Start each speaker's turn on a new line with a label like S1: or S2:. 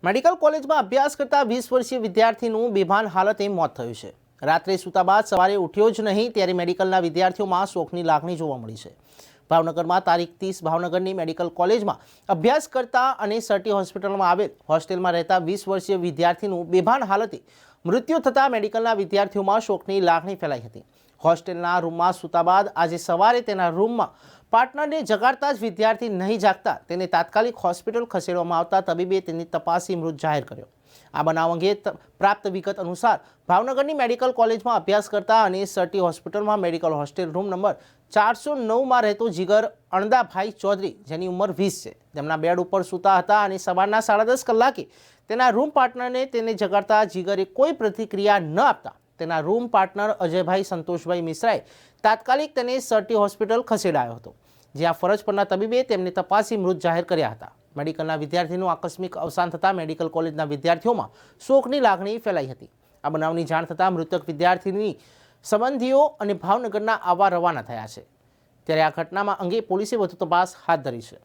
S1: Medical કોલેજમાં અભ્યાસ કરતા 20 વર્ષીય વિદ્યાર્થીનું બેભાન હાલતે મોત થયું છે। રાત્રે સૂતા બાદ સવારે ઉઠ્યો જ નહીં ત્યારે મેડિકલના વિદ્યાર્થીઓમાં શોકની લાગણી જોવા મળી છે। ભાવનગરમાં તારીખ 30 ભાવનગરની મેડિકલ કોલેજમાં અભ્યાસ કરતા અને સર્ટી હોસ્પિટલમાં આવેલ હોસ્ટેલમાં રહેતા 20 વર્ષીય વિદ્યાર્થીનું બેભાન હાલતે મૃત્યુ થતાં મેડિકલના વિદ્યાર્થીઓમાં શોકની લાગણી ફેલાઈ હતી। હોસ્ટેલના રૂમમાં સૂતા બાદ આજે સવારે તેના રૂમમાં પાર્ટનરને જગાડતા જ વિદ્યાર્થી નહીં જાગતા તેને તાત્કાલિક હોસ્પિટલ ખસેડવામાં આવતા તબીબે તેની તપાસી મૃત જાહેર કર્યો। આ બનાવ અંગે પ્રાપ્ત વિગત અનુસાર ભાવનગરની મેડિકલ કોલેજમાં અભ્યાસ કરતા અને સર્ટી હોસ્પિટલમાં મેડિકલ હોસ્ટેલ રૂમ નંબર 409માં રહેતો જીગર અણદાભાઈ ચૌધરી, જેની ઉંમર 20 છે, તેમના બેડ ઉપર સૂતા હતા અને સવારના 10:30 કલાકે તેના રૂમ પાર્ટનરને તેને જગાડતા જીગરે કોઈ પ્રતિક્રિયા ન આપતા તેના રૂમ પાર્ટનર અજયભાઈ સંતોષભાઈ મિશ્રાએ તાત્કાલિક તેને સર્ટી હોસ્પિટલ ખસેડાયો હતો, જ્યાં ફરજ પરના તબીબે તેમને તપાસી મૃત જાહેર કર્યા હતા। મેડિકલના વિદ્યાર્થીનું આકસ્મિક અવસાન થતાં મેડિકલ કોલેજના વિદ્યાર્થીઓમાં શોકની લાગણી ફેલાઈ હતી। આ બનાવની જાણ થતાં મૃતક વિદ્યાર્થીની સંબંધીઓ અને ભાવનગરના આવવા રવાના થયા છે, ત્યારે આ ઘટનામાં અંગે પોલીસે વધુ તપાસ હાથ ધરી છે।